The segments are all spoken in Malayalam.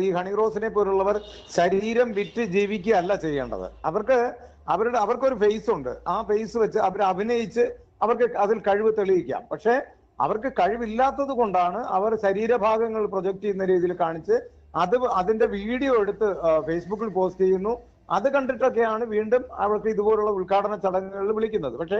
ഈ ഹണിറോസിനെ പോലുള്ളവർ ശരീരം വിറ്റ് ജീവിക്കുകയല്ല ചെയ്യേണ്ടത്. അവർക്കൊരു ഫേസ് ഉണ്ട്. ആ ഫേസ് വെച്ച് അവർ അഭിനയിച്ച് അവർക്ക് അതിൽ കഴിവ് തെളിയിക്കാം. പക്ഷെ അവർക്ക് കഴിവില്ലാത്തത് കൊണ്ടാണ് അവർ ശരീരഭാഗങ്ങൾ പ്രൊജക്ട് ചെയ്യുന്ന രീതിയിൽ കാണിച്ച് അതിന്റെ വീഡിയോ എടുത്ത് ഫേസ്ബുക്കിൽ പോസ്റ്റ് ചെയ്യുന്നു. അത് കണ്ടിട്ടൊക്കെയാണ് വീണ്ടും അവർക്ക് ഇതുപോലുള്ള ഉദ്ഘാടന ചടങ്ങുകളിൽ വിളിക്കുന്നത്. പക്ഷെ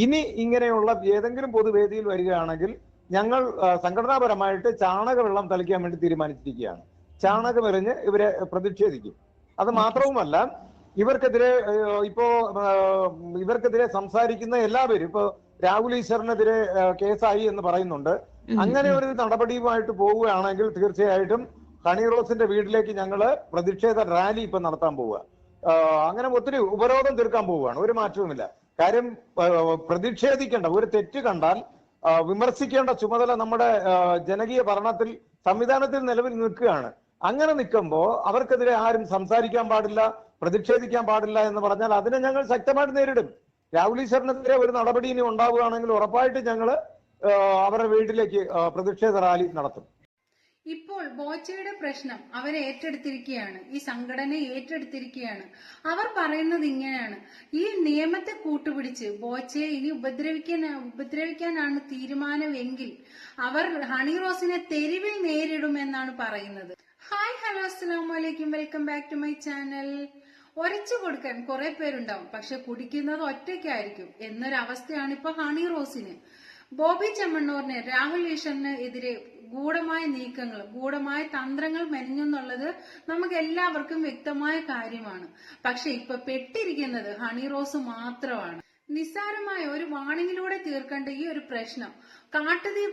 ഇനി ഇങ്ങനെയുള്ള ഏതെങ്കിലും പൊതുവേദിയിൽ വരികയാണെങ്കിൽ ഞങ്ങൾ സംഘടനാപരമായിട്ട് ചാണകവെള്ളം തളിക്കാൻ വേണ്ടി തീരുമാനിച്ചിരിക്കുകയാണ്. ചാണകമെറിഞ്ഞ് ഇവരെ പ്രതിഷേധിക്കും. അത് മാത്രവുമല്ല, ഇവർക്കെതിരെ സംസാരിക്കുന്ന എല്ലാവരും ഇപ്പൊ രാഹുൽ ഈശ്വറിനെതിരെ കേസായി എന്ന് പറയുന്നുണ്ട്. അങ്ങനെ ഒരു നടപടിയുമായിട്ട് പോവുകയാണെങ്കിൽ തീർച്ചയായിട്ടും ഹണിറോസിന്റെ വീട്ടിലേക്ക് ഞങ്ങള് പ്രതിഷേധ റാലി ഇപ്പൊ നടത്താൻ പോവുക. അങ്ങനെ ഒത്തിരി ഉപരോധം തീർക്കാൻ പോവുകയാണ്. ഒരു മാറ്റവുമില്ല. കാര്യം പ്രതിഷേധിക്കേണ്ട ഒരു തെറ്റ് കണ്ടാൽ വിമർശിക്കേണ്ട ചുമതല നമ്മുടെ ജനകീയ ഭരണത്തിൽ സംവിധാനത്തിൽ നിലവിൽ നിൽക്കുകയാണ്. അങ്ങനെ നിൽക്കുമ്പോൾ അവർക്കെതിരെ ആരും സംസാരിക്കാൻ പാടില്ല, പ്രതിഷേധിക്കാൻ പാടില്ല എന്ന് പറഞ്ഞാൽ അതിനെ ഞങ്ങൾ ശക്തമായിട്ട് നേരിടും. രാഹുൽ ഈശ്വറിനെതിരെ ഒരു നടപടി ഇനി ഉണ്ടാവുകയാണെങ്കിൽ ഉറപ്പായിട്ട് ഞങ്ങൾ അവരുടെ വീട്ടിലേക്ക് പ്രതിഷേധ റാലി നടത്തും. ഇപ്പോൾ ബോച്ചയുടെ പ്രശ്നം അവർ ഏറ്റെടുത്തിരിക്കുകയാണ്, ഈ സംഘടന ഏറ്റെടുത്തിരിക്കുകയാണ്. അവർ പറയുന്നത് ഇങ്ങനെയാണ്: ഈ നിയമത്തെ കൂട്ടുപിടിച്ച് ബോച്ചയെ ഇനി ഉപദ്രവിക്കാനാണ് തീരുമാനമെങ്കിൽ അവർ ഹണിറോസിനെ തെരുവിൽ നേരിടുമെന്നാണ് പറയുന്നത്. ഹായ്, ഹലോ, അസ്സലാമു അലൈക്കും, welcome back to my channel. ഒരച്ചു കൊടുക്കാൻ കുറെ പേരുണ്ടാവും, പക്ഷെ കുടിക്കുന്നത് ഒറ്റയ്ക്കായിരിക്കും എന്നൊരവസ്ഥയാണ് ഇപ്പൊ ഹണിറോസിന്. ബോബി ചെമ്മണ്ണൂറിന്, രാഹുൽ ഈശ്വറിന് എതിരെ ഗൂഢമായ നീക്കങ്ങൾ, ഗൂഢമായ തന്ത്രങ്ങൾ മെനഞ്ഞെന്നുള്ളത് നമുക്ക് എല്ലാവർക്കും വ്യക്തമായ കാര്യമാണ്. പക്ഷെ ഇപ്പൊ പെട്ടിരിക്കുന്നത് ഹണിറോസ് മാത്രമാണ്. നിസ്സാരമായ ഒരു വാണിങ്ങിലൂടെ തീർക്കേണ്ട ഈ ഒരു പ്രശ്നം കാട്ടുതീ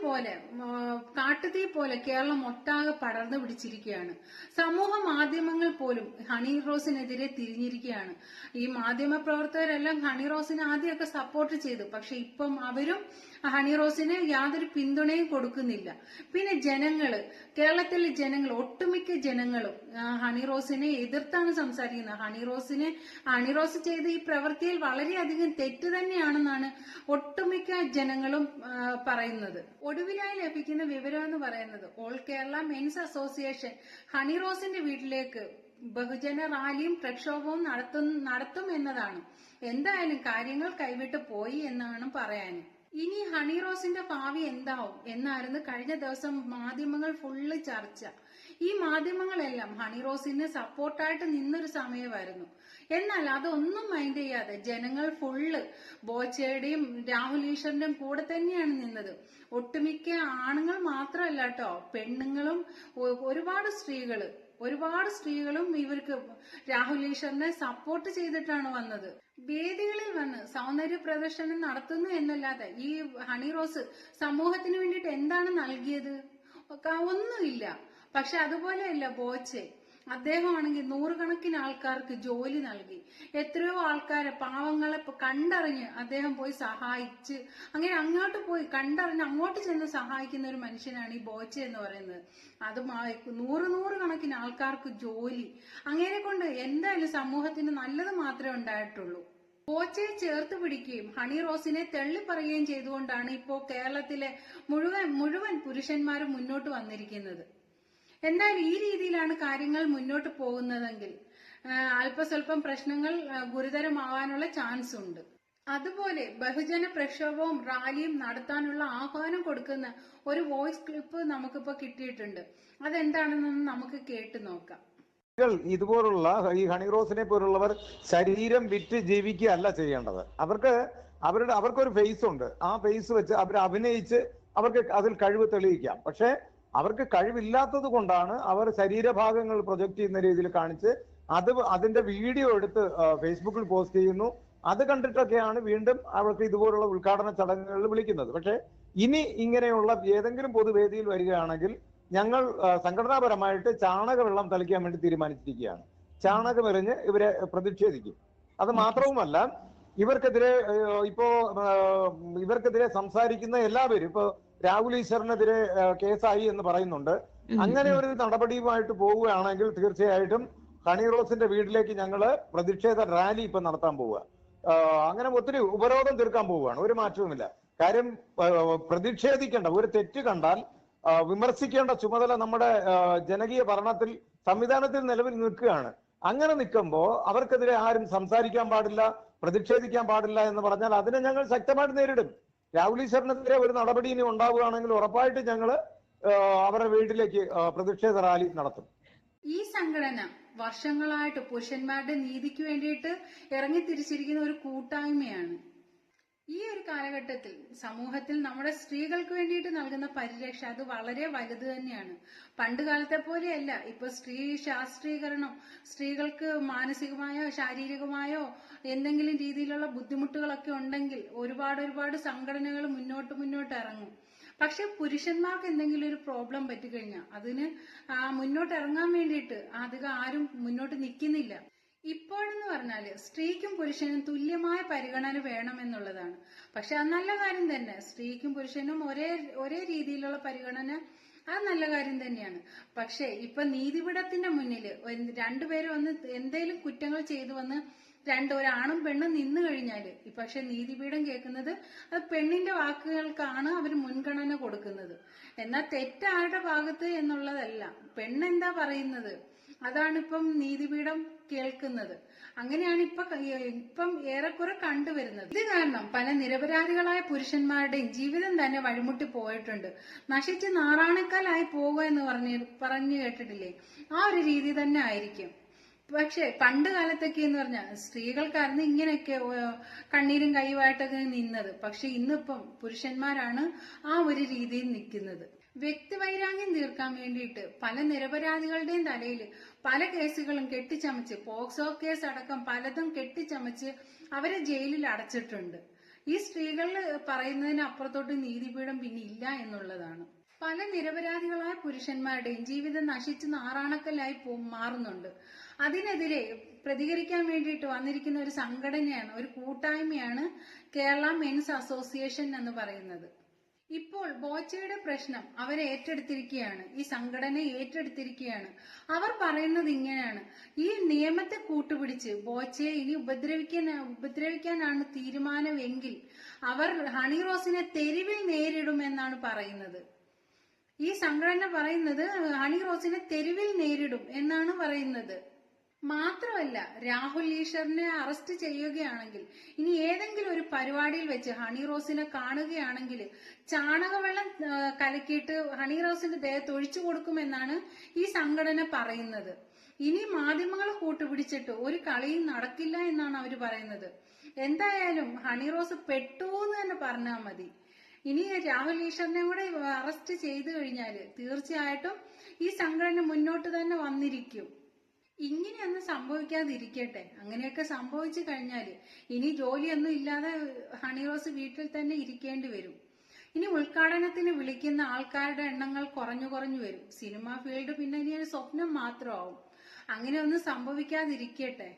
പോലെ കേരളം ഒട്ടാകെ പടർന്നു പിടിച്ചിരിക്കുകയാണ്. സമൂഹ മാധ്യമങ്ങൾ പോലും ഹണിറോസിനെതിരെ തിരിഞ്ഞിരിക്കുകയാണ്. ഈ മാധ്യമ പ്രവർത്തകരെല്ലാം ഹണിറോസിനെ ആദ്യമൊക്കെ സപ്പോർട്ട് ചെയ്തു. പക്ഷെ ഇപ്പം അവരും ഹണിറോസിന് യാതൊരു പിന്തുണയും കൊടുക്കുന്നില്ല. പിന്നെ കേരളത്തിലെ ജനങ്ങൾ, ഒട്ടുമിക്ക ജനങ്ങളും ഹണിറോസിനെ എതിർത്താണ് സംസാരിക്കുന്നത്. ഹണിറോസ് ചെയ്ത ഈ പ്രവൃത്തിയിൽ വളരെയധികം തെറ്റ് തന്നെയാണെന്നാണ് ഒട്ടുമിക്ക ജനങ്ങളും പറയുന്നത്. ഒടുവിലായി ലഭിക്കുന്ന വിവരം എന്ന് പറയുന്നത് ഓൾ കേരള മെൻസ് അസോസിയേഷൻ ഹണിറോസിന്റെ വീട്ടിലേക്ക് ബഹുജന റാലിയും പ്രക്ഷോഭവും നടത്തും എന്നതാണ്. എന്തായാലും കാര്യങ്ങൾ കൈവിട്ട് പോയി എന്നാണ് പറയാൻ. ഇനി ഹണിറോസിന്റെ ഭാവി എന്താവും എന്നായിരുന്നു കഴിഞ്ഞ ദിവസം മാധ്യമങ്ങൾ ഫുള്ള് ചർച്ച. ഈ മാധ്യമങ്ങളെല്ലാം ഹണിറോസിന് സപ്പോർട്ടായിട്ട് നിന്നൊരു സമയമായിരുന്നു. എന്നാൽ അതൊന്നും മൈൻഡ് ചെയ്യാതെ ജനങ്ങൾ ഫുള്ള് ബോച്ചയുടെയും രാഹുൽ ഈശ്വറിന്റെയും കൂടെ തന്നെയാണ് നിന്നത്. ഒട്ടുമിക്ക ആണുങ്ങൾ മാത്രമല്ല കേട്ടോ, പെണ്ണുങ്ങളും ഒരുപാട് സ്ത്രീകളും ഇവർക്ക് രാഹുൽ ഈശ്വറിനെ സപ്പോർട്ട് ചെയ്തിട്ടാണ് വന്നത്. വേദികളിൽ വന്ന് സൗന്ദര്യ പ്രദർശനം നടത്തുന്നു എന്നല്ലാതെ ഈ ഹണിറോസ് സമൂഹത്തിന് വേണ്ടിയിട്ട് എന്താണ് നൽകിയത്? ഒന്നുമില്ല. പക്ഷെ അതുപോലെയല്ല ബോച്ചെ. അദ്ദേഹമാണെങ്കിൽ നൂറുകണക്കിന് ആൾക്കാർക്ക് ജോലി നൽകി. എത്രയോ ആൾക്കാരെ, പാവങ്ങളെ കണ്ടറിഞ്ഞ് അദ്ദേഹം പോയി സഹായിച്ച്, അങ്ങനെ അങ്ങോട്ട് പോയി കണ്ടറിഞ്ഞ് അങ്ങോട്ട് ചെന്ന് സഹായിക്കുന്ന ഒരു മനുഷ്യനാണ് ഈ ബോച്ചെ എന്ന് പറയുന്നത്. അത് നൂറുകണക്കിന് ആൾക്കാർക്ക് ജോലി. അങ്ങനെ കൊണ്ട് എന്തായാലും സമൂഹത്തിന് നല്ലത് മാത്രമേ ഉണ്ടായിട്ടുള്ളൂ. ബോച്ചയെ ചേർത്ത് പിടിക്കുകയും ഹണിറോസിനെ തള്ളിപ്പറയുകയും ചെയ്തുകൊണ്ടാണ് ഇപ്പോ കേരളത്തിലെ മുഴുവൻ പുരുഷന്മാരും മുന്നോട്ട് വന്നിരിക്കുന്നത്. എന്തായാലും ഈ രീതിയിലാണ് കാര്യങ്ങൾ മുന്നോട്ട് പോകുന്നതെങ്കിൽ അല്പസ്വല്പം പ്രശ്നങ്ങൾ ഗുരുതരമാവാനുള്ള ചാൻസ് ഉണ്ട്. അതുപോലെ ബഹുജന പ്രക്ഷോഭവും റാലിയും നടത്താനുള്ള ആഹ്വാനം കൊടുക്കുന്ന ഒരു വോയിസ് ക്ലിപ്പ് നമുക്കിപ്പോ കിട്ടിയിട്ടുണ്ട്. അതെന്താണെന്നൊന്ന് നമുക്ക് കേട്ടു നോക്കാം. ഇതുപോലുള്ള ഈ ഹണിറോസിനെ പോലുള്ളവർ ശരീരം വിറ്റ് ജീവിക്കുകയല്ല ചെയ്യേണ്ടത്. അവർക്കൊരു ഫേസ് ഉണ്ട്. ആ ഫേസ് വെച്ച് അവർ അഭിനയിച്ച് അവർക്ക് അതിൽ കഴിവ് തെളിയിക്കാം. പക്ഷെ അവർക്ക് കഴിവില്ലാത്തത് കൊണ്ടാണ് അവർ ശരീരഭാഗങ്ങൾ പ്രൊജക്ട് ചെയ്യുന്ന രീതിയിൽ കാണിച്ച് അതിന്റെ വീഡിയോ എടുത്ത് ഫേസ്ബുക്കിൽ പോസ്റ്റ് ചെയ്യുന്നു. അത് കണ്ടിട്ടൊക്കെയാണ് വീണ്ടും അവർക്ക് ഇതുപോലുള്ള ഉദ്ഘാടന ചടങ്ങുകളിൽ വിളിക്കുന്നത്. പക്ഷെ ഇനി ഇങ്ങനെയുള്ള ഏതെങ്കിലും പൊതുവേദിയിൽ വരികയാണെങ്കിൽ ഞങ്ങൾ സംഘടനാപരമായിട്ട് ചാണകവെള്ളം തളിക്കാൻ വേണ്ടി തീരുമാനിച്ചിരിക്കുകയാണ്. ചാണകമെറിഞ്ഞ് ഇവരെ പ്രതിഷേധിക്കും. അത് മാത്രവുമല്ല, ഇവർക്കെതിരെ സംസാരിക്കുന്ന എല്ലാവരും ഇപ്പൊ രാഹുൽ ഈശ്വറിനെതിരെ കേസായി എന്ന് പറയുന്നുണ്ട്. അങ്ങനെ ഒരു നടപടിയുമായിട്ട് പോവുകയാണെങ്കിൽ തീർച്ചയായിട്ടും ഹണിറോസിന്റെ വീട്ടിലേക്ക് ഞങ്ങള് പ്രതിഷേധ റാലി ഇപ്പൊ നടത്താൻ പോവുക. അങ്ങനെ ഒത്തിരി ഉപരോധം തീർക്കാൻ പോവുകയാണ്. ഒരു മാറ്റവുമില്ല. കാര്യം പ്രതിഷേധിക്കേണ്ട ഒരു തെറ്റ് കണ്ടാൽ വിമർശിക്കേണ്ട ചുമതല നമ്മുടെ ജനകീയ ഭരണത്തിൽ സംവിധാനത്തിൽ നിലവിൽ നിൽക്കുകയാണ്. അങ്ങനെ നിൽക്കുമ്പോ അവർക്കെതിരെ ആരും സംസാരിക്കാൻ പാടില്ല, പ്രതിഷേധിക്കാൻ പാടില്ല എന്ന് പറഞ്ഞാൽ അതിനെ ഞങ്ങൾ ശക്തമായിട്ട് നേരിടും. രാഹുൽ ഈശ്വറിനെതിരെ ഒരു നടപടി ഇനി ഉണ്ടാവുകയാണെങ്കിൽ ഉറപ്പായിട്ട് ഞങ്ങൾ അവരുടെ വീട്ടിലേക്ക് പ്രതിഷേധ റാലി നടത്തും. ഈ സംഘടന വർഷങ്ങളായിട്ട് പുരുഷന്മാരുടെ നീതിക്ക് വേണ്ടിയിട്ട് ഇറങ്ങിത്തിരിച്ചിരിക്കുന്ന ഒരു കൂട്ടായ്മയാണ്. ഈ ഒരു കാലഘട്ടത്തിൽ സമൂഹത്തിൽ നമ്മുടെ സ്ത്രീകൾക്ക് വേണ്ടിയിട്ട് നൽകുന്ന പരിരക്ഷ അത് വളരെ വലുത് തന്നെയാണ്. പണ്ട് കാലത്തെ പോലെയല്ല. ഇപ്പൊ സ്ത്രീ ശാസ്ത്രീകരണം, സ്ത്രീകൾക്ക് മാനസികമായോ ശാരീരികമായോ എന്തെങ്കിലും രീതിയിലുള്ള ബുദ്ധിമുട്ടുകളൊക്കെ ഉണ്ടെങ്കിൽ ഒരുപാട് സംഘടനകൾ മുന്നോട്ട് ഇറങ്ങും. പക്ഷെ പുരുഷന്മാർക്ക് എന്തെങ്കിലും ഒരു പ്രോബ്ലം പറ്റിക്കഴിഞ്ഞാൽ അതിന് മുന്നോട്ട് ഇറങ്ങാൻ വേണ്ടിയിട്ട് അധികം ആരും മുന്നോട്ട് നിൽക്കുന്നില്ല. ഇപ്പോഴെന്ന് പറഞ്ഞാല് സ്ത്രീക്കും പുരുഷനും തുല്യമായ പരിഗണന വേണമെന്നുള്ളതാണ്. പക്ഷെ അത് നല്ല കാര്യം തന്നെ. സ്ത്രീക്കും പുരുഷനും ഒരേ രീതിയിലുള്ള പരിഗണന അത് നല്ല കാര്യം തന്നെയാണ്. പക്ഷെ ഇപ്പൊ നീതിപീഠത്തിന്റെ മുന്നിൽ രണ്ടുപേരും വന്ന് എന്തെങ്കിലും കുറ്റങ്ങൾ ചെയ്തു വന്ന് ഒരാണും പെണ്ണും നിന്ന് കഴിഞ്ഞാല് പക്ഷെ നീതിപീഠം കേൾക്കുന്നത് അത് പെണ്ണിന്റെ വാക്കുകൾക്കാണ് അവർ മുൻഗണന കൊടുക്കുന്നത്. എന്നാൽ തെറ്റാരുടെ ഭാഗത്ത് എന്നുള്ളതല്ല, പെണ്ണെന്താ പറയുന്നത് അതാണ് ഇപ്പം നീതിപീഠം കേൾക്കുന്നത്. അങ്ങനെയാണ് ഇപ്പം ഏറെക്കുറെ കണ്ടുവരുന്നത്. ഇത് കാരണം പല നിരപരാധികളായ പുരുഷന്മാരുടെയും ജീവിതം തന്നെ വഴിമുട്ടി പോയിട്ടുണ്ട്. നശിച്ച് നാറാണക്കാലായി പോകുക എന്ന് പറഞ്ഞു കേട്ടിട്ടില്ലേ? ആ ഒരു രീതി തന്നെ ആയിരിക്കും. പക്ഷെ പണ്ട് കാലത്തൊക്കെ എന്ന് പറഞ്ഞാൽ സ്ത്രീകൾക്കായിരുന്നു ഇങ്ങനെയൊക്കെ കണ്ണീരും കൈയുമായിട്ടൊക്കെ നിന്നത്. പക്ഷെ ഇന്നിപ്പം പുരുഷന്മാരാണ് ആ ഒരു രീതിയിൽ നിൽക്കുന്നത്. വ്യക്തിവൈരാഗ്യം തീർക്കാൻ വേണ്ടിയിട്ട് പല നിരപരാധികളുടെയും തലയിൽ പല കേസുകളും കെട്ടിച്ചമച്ച്, പോക്സോ കേസ് അടക്കം പലതും കെട്ടിച്ചമച്ച് അവരെ ജയിലിൽ അടച്ചിട്ടുണ്ട്. ഈ സ്ത്രീകൾ പറയുന്നതിന് അപ്പുറത്തോട്ട് നീതിപീഠം പിന്നെ ഇല്ല എന്നുള്ളതാണ്. പല നിരപരാധികളായ പുരുഷന്മാരുടെയും ജീവിതം നശിച്ച് നാറാണക്കല്ലായി മാറുന്നുണ്ട്. അതിനെതിരെ പ്രതികരിക്കാൻ വേണ്ടിയിട്ട് വന്നിരിക്കുന്ന ഒരു സംഘടനയാണ്, ഒരു കൂട്ടായ്മയാണ് കേരള മെൻസ് അസോസിയേഷൻ എന്ന് പറയുന്നത്. ഇപ്പോൾ ബോച്ചയുടെ പ്രശ്നം അവർ ഏറ്റെടുത്തിരിക്കുകയാണ്, ഈ സംഘടന ഏറ്റെടുത്തിരിക്കുകയാണ്. അവർ പറയുന്നത് ഇങ്ങനെയാണ്: ഈ നിയമത്തെ കൂട്ടുപിടിച്ച് ബോച്ചയെ ഇനി ഉപദ്രവിക്കാനാണ് തീരുമാനമെങ്കിൽ അവർ ഹണി റോസിനെ തെരുവിൽ നേരിടുമെന്നാണ് പറയുന്നത്. ഈ സംഘടന പറയുന്നത് ഹണി റോസിനെ തെരുവിൽ നേരിടും എന്നാണ് പറയുന്നത്. മാത്രമല്ല, രാഹുൽ ഈശ്വറിനെ അറസ്റ്റ് ചെയ്യുകയാണെങ്കിൽ ഇനി ഏതെങ്കിലും ഒരു പരിപാടിയിൽ വെച്ച് ഹണി റോസിനെ കാണുകയാണെങ്കിൽ ചാണകവെള്ളം കലക്കിയിട്ട് ഹണി റോസിന്റെ ദേഹത്ത് ഒഴിച്ചു കൊടുക്കുമെന്നാണ് ഈ സംഘടന പറയുന്നത്. ഇനി മാധ്യമങ്ങൾ കൂട്ടുപിടിച്ചിട്ട് ഒരു കളിയും നടക്കില്ല എന്നാണ് അവർ പറയുന്നത്. എന്തായാലും ഹണി റോസ് പെട്ടു എന്ന് തന്നെ പറഞ്ഞാൽ മതി. ഇനി രാഹുൽ ഈശ്വറിനെ കൂടെ അറസ്റ്റ് ചെയ്തു കഴിഞ്ഞാൽ തീർച്ചയായിട്ടും ഈ സംഘടന മുന്നോട്ട് തന്നെ വന്നിരിക്കും. ഇങ്ങനെയൊന്നും സംഭവിക്കാതിരിക്കട്ടെ. അങ്ങനെയൊക്കെ സംഭവിച്ചു കഴിഞ്ഞാൽ ഇനി ജോലിയൊന്നും ഇല്ലാതെ ഹണി റോസ് വീട്ടിൽ തന്നെ ഇരിക്കേണ്ടി വരും. ഇനി ഉദ്ഘാടനത്തിന് വിളിക്കുന്ന ആൾക്കാരുടെ എണ്ണങ്ങൾ കുറഞ്ഞു വരും. സിനിമാ ഫീൽഡ് പിന്നെ ഇനി ഒരു സ്വപ്നം മാത്രമാവും. അങ്ങനെയൊന്നും സംഭവിക്കാതിരിക്കട്ടെ.